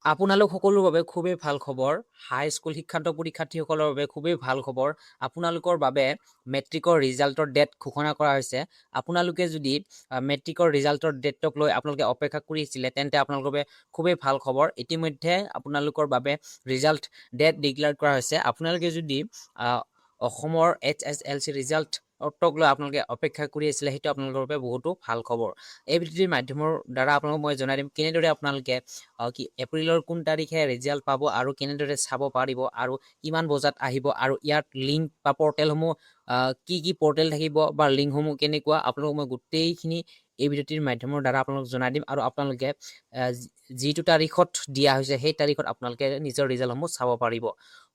আপোনালোক সকলোৰ বাবে খুবেই ভাল খবৰ। হাই স্কুল শিক্ষান্ত পৰীক্ষাৰ্থীসকলৰ বাবে খুবেই ভাল খবৰ। আপোনালোকৰ বাবে মেট্ৰিকৰ ৰিজাল্টৰ ডেট ঘোষণা কৰা হৈছে। আপোনালোকে যদি মেট্ৰিকৰ ৰিজাল্টৰ ডেটক লৈ আপোনালোকে অপেক্ষা কৰি আছিলে, তেন্তে আপোনালোকৰ বাবে খুবেই ভাল খবৰ। ইতিমধ্যে আপোনালোকৰ বাবে ৰিজাল্ট ডেট ডিক্লেয়াৰ কৰা হৈছে। আপোনালোকে যদি অসমৰ HSLC ৰিজাল্টক লৈ আপোনালোকে অপেক্ষা কৰি আছিলে, সেইটো আপোনালোকৰ বাবে বহুতো ভাল খবৰ। এই ভিডিঅ'ৰ মাধ্যমৰ দ্বাৰা আপোনালোকক মই জনাই দিম কেনেদৰে আপোনালোকে এপ্ৰিলৰ কোন তাৰিখে ৰিজাল্ট পাব আৰু কেনেদৰে চাব পাৰিব আৰু কিমান বজাত আহিব আৰু ইয়াত লিংক বা পৰ্টেলসমূহ কি পৰ্টেল থাকিব বা লিংকসমূহ কেনেকুৱা আপোনালোকক মই গোটেইখিনি এই ভিডিঅ'টিৰ মাধ্যমৰ দ্বাৰা আপোনালোকক জনাই দিম। আৰু আপোনালোকে যিটো তাৰিখত দিয়া হৈছে সেই তাৰিখত আপোনালোকে নিজৰ ৰিজাল্টসমূহ চাব পাৰিব।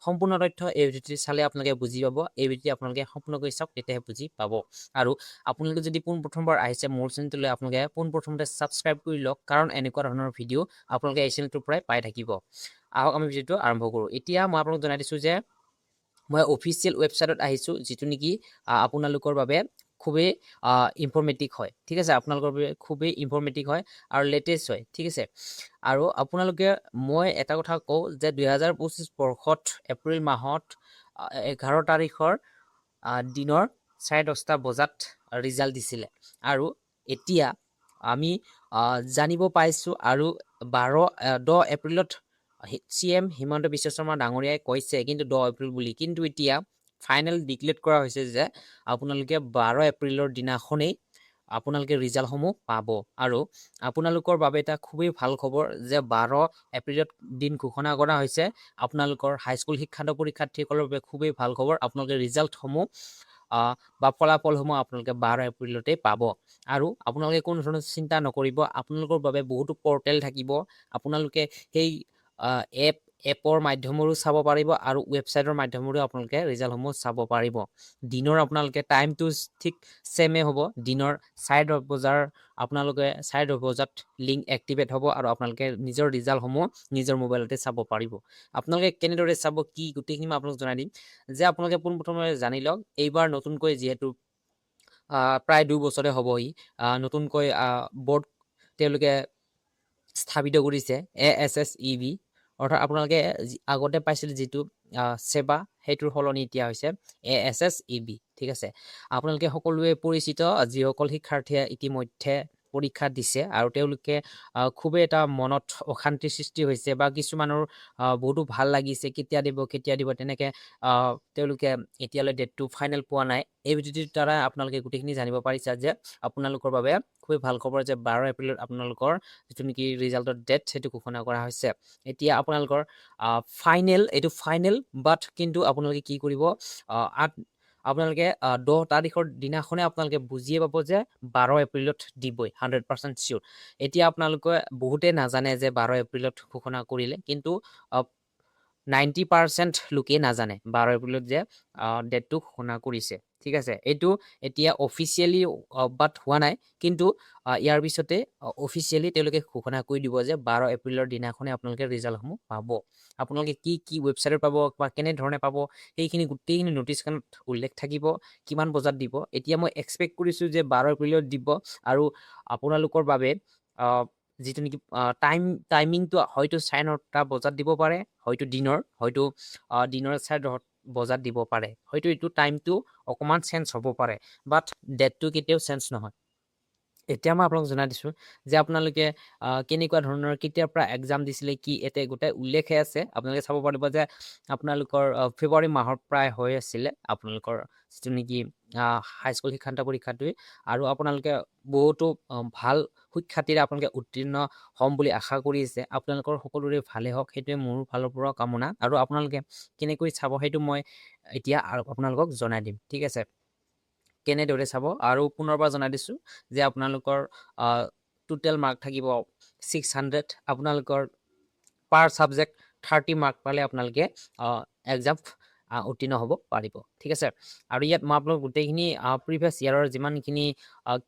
সম্পূৰ্ণ তথ্য এই ভিডিঅ'টি চালে আপোনালোকে বুজি পাব। এই ভিডিঅ'টি আপোনালোকে সম্পূৰ্ণকৈ চাওক, তেতিয়াহে বুজি পাব। আৰু আপোনালোকে যদি পোনপ্ৰথমবাৰ আহিছে মোৰ চেনেলটোলৈ, আপোনালোকে পোনপ্ৰথমতে ছাবস্ক্ৰাইব কৰি লওক, কাৰণ এনেকুৱা ধৰণৰ ভিডিঅ' আপোনালোকে এই চেনেলটোৰ পৰাই পাই থাকিব। আহক আমি ভিডিঅ'টো আৰম্ভ কৰোঁ। এতিয়া মই আপোনালোকক জনাই দিছোঁ যে মই অফিচিয়েল ৱেবছাইটত আহিছোঁ, যিটো নেকি আপোনালোকৰ বাবে খুবেই ইনফৰ্মেটিভ হয়। ঠিক আছে, আপোনালোকৰ বাবে খুবেই ইনফৰ্মেটিভ হয় আৰু লেটেষ্ট হয়। ঠিক আছে, আৰু আপোনালোকে মই এটা কথা কওঁ যে 2025 বৰ্ষত এপ্ৰিল মাহত 11 তাৰিখৰ দিনৰ 10:30 বজাত ৰিজাল্ট দিছিলে। আৰু এতিয়া আমি জানিব পাইছোঁ আৰু 10 এপ্ৰিলত CM হিমন্ত বিশ্ব শৰ্মা ডাঙৰীয়াই কৈছে, কিন্তু 10 এপ্ৰিল বুলি, কিন্তু এতিয়া ফাইনেল ডিক্লেয়াৰ কৰা হৈছে যে আপোনালোকে 12 এপ্ৰিলৰ দিনাখনেই আপোনালোকে ৰিজাল্টসমূহ পাব। আৰু আপোনালোকৰ বাবে এটা খুবেই ভাল খবৰ যে 12 এপ্ৰিলত দিন ঘোষণা কৰা হৈছে। আপোনালোকৰ হাইস্কুল শিক্ষান্ত পৰীক্ষাৰ্থীসকলৰ বাবে খুবেই ভাল খবৰ। আপোনালোকে ৰিজাল্টসমূহ বা ফলাফলসমূহ আপোনালোকে 12 এপ্ৰিলতে পাব। আৰু আপোনালোকে কোনো ধৰণৰ চিন্তা নকৰিব, আপোনালোকৰ বাবে বহুতো পৰ্টেল থাকিব। আপোনালোকে সেই এপৰ মাধ্যমেৰেও চাব পাৰিব আৰু ৱেবছাইটৰ মাধ্যমেৰেও আপোনালোকে ৰিজাল্টসমূহ চাব পাৰিব। দিনৰ আপোনালোকে টাইমটো ঠিক ছেমে হ'ব। দিনৰ 10:30 বজাৰ আপোনালোকে 10:30 বজাত লিংক এক্টিভেট হ'ব আৰু আপোনালোকে নিজৰ ৰিজাল্টসমূহ নিজৰ মোবাইলতে চাব পাৰিব। আপোনালোকে কেনেদৰে চাব কি গোটেইখিনি মই আপোনালোকক জনাই দিম। যে আপোনালোকে পোনপ্ৰথমে জানি লওক, এইবাৰ নতুনকৈ যিহেতু প্ৰায় 2 বছৰে হ'বহি নতুনকৈ বৰ্ড তেওঁলোকে স্থাপিত কৰিছে, ASSEB, অৰ্থাৎ আপোনালোকে আগতে পাইছিল যিটো সেৱা, সেইটোৰ সলনি এতিয়া হৈছে ASSEB। ঠিক আছে, আপোনালোকে সকলোৱে পৰিচিত, যিসকল শিক্ষাৰ্থীয়ে ইতিমধ্যে পৰীক্ষা দিছে আৰু তেওঁলোকে খুবেই এটা মনত অশান্তিৰ সৃষ্টি হৈছে বা কিছুমানৰ বহুতো ভাল লাগিছে, কেতিয়া দিব তেনেকৈ তেওঁলোকে এতিয়ালৈ ডেটটো ফাইনেল পোৱা নাই। এই ভিডিঅ'টোৰ দ্বাৰা আপোনালোকে গোটেইখিনি জানিব পাৰিছা যে আপোনালোকৰ বাবে খুবেই ভাল খবৰ যে 12 এপ্ৰিলত আপোনালোকৰ যিটো নেকি ৰিজাল্টৰ ডেট সেইটো ঘোষণা কৰা হৈছে। এতিয়া আপোনালোকৰ এইটো ফাইনেল, বাট কিন্তু আপোনালোকে কি কৰিব, আপোনালোকে 10 তাৰিখৰ দিনাখনে আপোনালোকে বুজিয়ে পাব যে 12 এপ্ৰিলত দিবই, 100% চিয়'ৰ। এতিয়া আপোনালোকে বহুতে নাজানে যে 12 এপ্ৰিলত ঘোষণা কৰিলে, কিন্তু 90% লোকেই নাজানে 12 এপ্ৰিলত যে ডেটটো ঘোষণা কৰিছে। ঠিক আছে, এইটো এতিয়া অফিচিয়েলি বাট হোৱা নাই, কিন্তু ইয়াৰ পিছতে অফিচিয়েলি তেওঁলোকে ঘোষণা কৰি দিব যে 12 এপ্ৰিলৰ দিনাখনে আপোনালোকে ৰিজাল্টসমূহ পাব। আপোনালোকে কি ৱেবছাইটত পাব বা কেনেধৰণে পাব সেইখিনি গোটেইখিনি ন'টিছখনত উল্লেখ থাকিব, কিমান বজাত দিব। এতিয়া মই এক্সপেক্ট কৰিছোঁ যে 12 এপ্ৰিলত দিব। আৰু আপোনালোকৰ বাবে যিটো নেকি টাইমিংটো হয়তো 9:30 বজাত দিব পাৰে, হয়তো দিনৰ 10:30 বজাত দিব পাৰে, হয়তো এইটো টাইমটো অকণমান চেঞ্জ হ'ব পাৰে, বাট ডেটটো কেতিয়াও চেঞ্জ নহয়। এতিয়া মই আপোনালোক জনাই দিছোঁ যে আপোনালোকে কেনেকুৱা ধৰণৰ কেতিয়াৰ পৰা এক্সাম দিছিলে, কি এতিয়া গোটেই উল্লেখে আছে। আপোনালোকে চাব পাৰিব যে আপোনালোকৰ ফেব্ৰুৱাৰী মাহৰ প্ৰায় হৈ আছিলে আপোনালোকৰ যিটো নেকি হাইস্কুল শিক্ষান্ত পৰীক্ষাটোৱে। আৰু আপোনালোকে বহুতো ভাল সুখ্যাতিৰে আপোনালোকে উত্তীৰ্ণ হ'ম বুলি আশা কৰি আছে। আপোনালোকৰ সকলোৰে ভালে হওক, সেইটোৱে মোৰ ফালৰ পৰা কামনা। আৰু আপোনালোকে কেনেকৈ চাব সেইটো মই এতিয়া আপোনালোকক জনাই দিম। ঠিক আছে, কেনেদৰে চাব আৰু পুনৰবাৰ জনাই দিছোঁ যে আপোনালোকৰ টোটেল মাৰ্ক থাকিব 600। আপোনালোকৰ পাৰ ছাবজেক্ট 30 মাৰ্ক পালে আপোনালোকে এক্সাম উত্তীৰ্ণ হ'ব পাৰিব। ঠিক আছে, আৰু ইয়াত মই আপোনালোক গোটেইখিনি প্ৰিভিয়াছ ইয়াৰৰ যিমানখিনি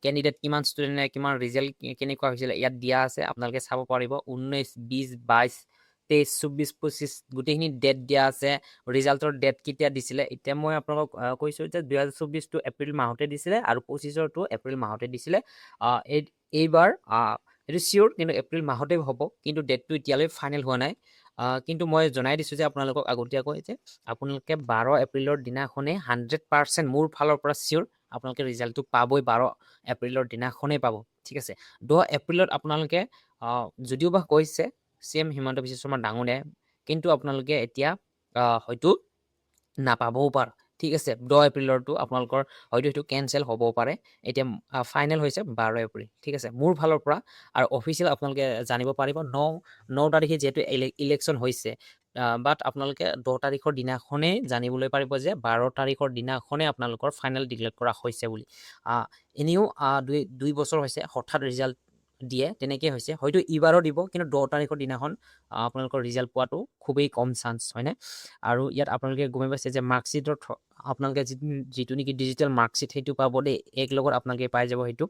কেণ্ডিডেট, কিমান ষ্টুডেণ্টে কিমান ৰিজাল্ট কেনেকুৱা হৈছিলে ইয়াত দিয়া আছে, আপোনালোকে চাব পাৰিব। 19, 20, 22, 23, 24, 25 গোটেইখিনি ডেট দিয়া আছে। ৰিজাল্টৰ ডেট কেতিয়া দিছিলে, এতিয়া মই আপোনালোকক কৈছোঁ যে 2024টো এপ্ৰিল মাহতে দিছিলে আৰু 25ৰটো এপ্ৰিল মাহতে দিছিলে। এইবাৰ এইটো চিয়'ৰ, কিন্তু এপ্ৰিল মাহতে হ'ব, কিন্তু ডেটটো এতিয়ালৈ ফাইনেল হোৱা নাই। কিন্তু মই জনাই দিছোঁ যে আপোনালোকক আগতীয়াকৈ যে আপোনালোকে 12 এপ্ৰিলৰ দিনাখনেই 100% মোৰ ফালৰ পৰা চিয়'ৰ আপোনালোকে ৰিজাল্টটো পাবই, 12 এপ্ৰিলৰ দিনাখনেই পাব। ঠিক আছে, 10 এপ্ৰিলত আপোনালোকে যদিও বা কৈছে CM হিমন্ত বিশ্ব শৰ্মা ডাঙৰীয়াই, কিন্তু আপোনালোকে এতিয়া হয়তো নাপাবও পাৰে। ঠিক আছে, 10 এপ্ৰিলৰটো আপোনালোকৰ হয়তো সেইটো কেঞ্চেল হ'ব পাৰে। এতিয়া ফাইনেল হৈছে 12 এপ্ৰিল। ঠিক আছে, মোৰ ফালৰ পৰা। আৰু অফিচিয়েল আপোনালোকে জানিব পাৰিব 9 তাৰিখে যিহেতু ইলেকশ্যন হৈছে, বাট আপোনালোকে 10 তাৰিখৰ দিনাখনেই জানিবলৈ পাৰিব যে 12 তাৰিখৰ দিনাখনেই আপোনালোকৰ ফাইনেল ডিক্লেয়াৰ কৰা হৈছে বুলি। এনেও 2 বছৰ হৈছে হঠাৎ ৰিজাল্ট দিয়ে, তেনেকৈ হৈছে। হয়তো এইবাৰো দিব, কিন্তু 10 তাৰিখৰ দিনাখন আপোনালোকৰ ৰিজাল্ট পোৱাটো খুবেই কম চান্স, হয়নে? আৰু ইয়াত আপোনালোকে গমে পাইছে যে মাৰ্কশ্বিটৰ আপোনালোকে যিটো নেকি ডিজিটেল মাৰ্কশ্বিট সেইটো পাব দেই, এক লগত আপোনালোকে পাই যাব। সেইটো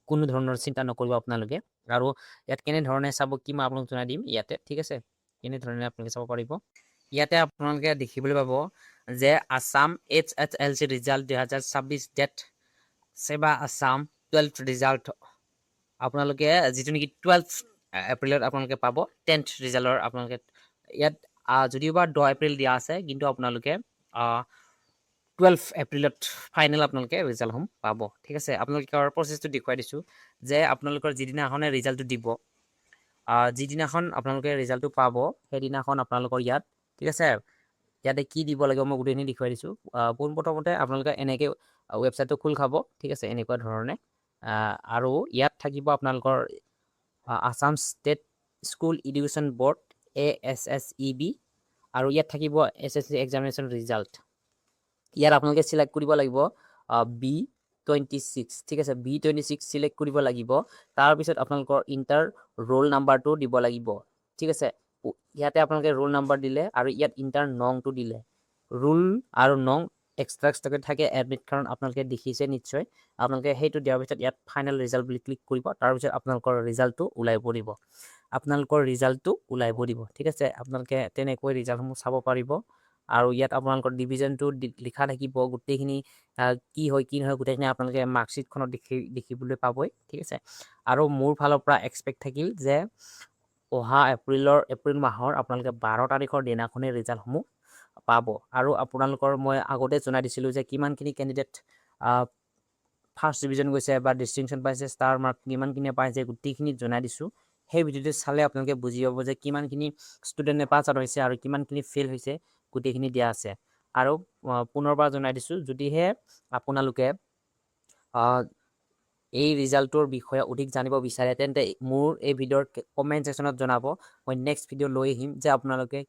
কোনো ধৰণৰ চিন্তা নকৰিব আপোনালোকে। আৰু ইয়াত কেনেধৰণে চাব কি মই আপোনালোক জনাই দিম ইয়াতে। ঠিক আছে, কেনেধৰণে আপোনালোকে চাব পাৰিব, ইয়াতে আপোনালোকে দেখিবলৈ পাব যে Assam HSLC result 2026 date, SEBA Assam 12th result আপোনালোকে যিটো নেকি 12 এপ্ৰিলত আপোনালোকে পাব। 10th ৰিজাল্টৰ আপোনালোকে ইয়াত যদিও বা 10 এপ্ৰিল দিয়া আছে, কিন্তু আপোনালোকে 12 এপ্ৰিলত ফাইনেল আপোনালোকে ৰিজাল্টসমূহ পাব। ঠিক আছে, আপোনালোকৰ প্ৰচেছটো দেখুৱাই দিছোঁ যে আপোনালোকৰ যিদিনাখনে ৰিজাল্টটো দিব, যিদিনাখন আপোনালোকে ৰিজাল্টটো পাব, সেইদিনাখন আপোনালোকৰ ইয়াত, ঠিক আছে, ইয়াতে কি দিব লাগিব মই গোটেইখিনি দেখুৱাই দিছোঁ। পোনপ্ৰথমতে আপোনালোকে এনেকৈ ৱেবছাইটটো খোল খাব। ঠিক আছে, এনেকুৱা ধৰণে। আৰু ইয়াত থাকিব আপোনালোকৰ Assam state school education board ASSEB, আৰু ইয়াত থাকিব SSC এক্সামিনেশ্যন ৰিজাল্ট। ইয়াত আপোনালোকে চিলেক্ট কৰিব লাগিব B26। ঠিক আছে, B26 চিলেক্ট কৰিব লাগিব। তাৰপিছত আপোনালোকৰ ইণ্টাৰ ৰোল নাম্বাৰটো দিব লাগিব। ঠিক আছে, ইয়াতে আপোনালোকে ৰোল নাম্বাৰ দিলে আৰু ইয়াত ইণ্টাৰ নংটো দিলে। ৰোল আৰু নং এক্সট্ৰাকৈ থাকে এডমিট কাৰ্ড, আপোনালোকে দেখিছে নিশ্চয়। আপোনালোকে সেইটো দিয়াৰ পিছত ইয়াত ফাইনেল ৰিজাল্ট বুলি ক্লিক কৰিব। তাৰপিছত আপোনালোকৰ ৰিজাল্টটো ওলাই পৰিব। ঠিক আছে, আপোনালোকে তেনেকৈ ৰিজাল্টসমূহ চাব পাৰিব। আৰু ইয়াত আপোনালোকৰ ডিভিজনটো লিখা থাকিব, গোটেইখিনি কি হয় কি নহয় গোটেইখিনি আপোনালোকে মাৰ্কশ্বিটখনত দেখিবলৈ পাবই। ঠিক আছে, আৰু মোৰ ফালৰ পৰা এক্সপেক্ট থাকিল যে অহা এপ্ৰিল মাহৰ আপোনালোকে 12 তাৰিখৰ দিনাখনেই ৰিজাল্টসমূহ পাব। আৰু আপোনালোকৰ মই আগতে জনাই দিছিলোঁ যে কিমানখিনি কেণ্ডিডেট ফাৰ্ষ্ট ডিভিজন গৈছে বা ডিষ্টিংশ্যন পাইছে, ষ্টাৰ মাৰ্ক কিমানখিনিয়ে পাইছে, গোটেইখিনি জনাই দিছোঁ। সেই ভিডিঅ'টো চালে আপোনালোকে বুজি পাব যে কিমানখিনি ষ্টুডেণ্টে পাছ আউট হৈছে আৰু কিমানখিনি ফেইল হৈছে, গোটেইখিনি দিয়া আছে। আৰু পুনৰবাৰ জনাই দিছোঁ, যদিহে আপোনালোকে এই ৰিজাল্টটোৰ বিষয়ে অধিক জানিব বিচাৰে, তেন্তে মোৰ এই ভিডিঅ'ৰ কমেণ্ট ছেকশ্যনত জনাব। মই নেক্সট ভিডিঅ' লৈ আহিম যে আপোনালোকে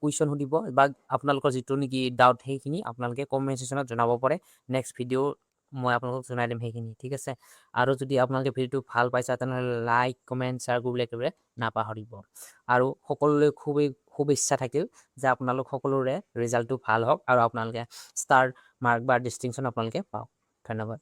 কুৱেশ্যন সুধিব বা আপোনালোকৰ যিটো নেকি ডাউট সেইখিনি আপোনালোকে কমেণ্ট ছেকশ্যনত জনাব পাৰে। নেক্সট ভিডিঅ' মই আপোনালোকক জনাই দিম সেইখিনি। ঠিক আছে, আৰু যদি আপোনালোকে ভিডিঅ'টো ভাল পাইছে তেনেহ'লে লাইক, কমেণ্ট, শ্বেয়াৰ কৰিবলৈ একেবাৰে নাপাহৰিব। আৰু সকলোলৈ শুভেচ্ছা থাকিল যে আপোনালোক সকলোৰে ৰিজাল্টটো ভাল হওক আৰু আপোনালোকে ষ্টাৰ মাৰ্ক বা ডিষ্টিংশ্যন আপোনালোকে পাওক। ধন্যবাদ।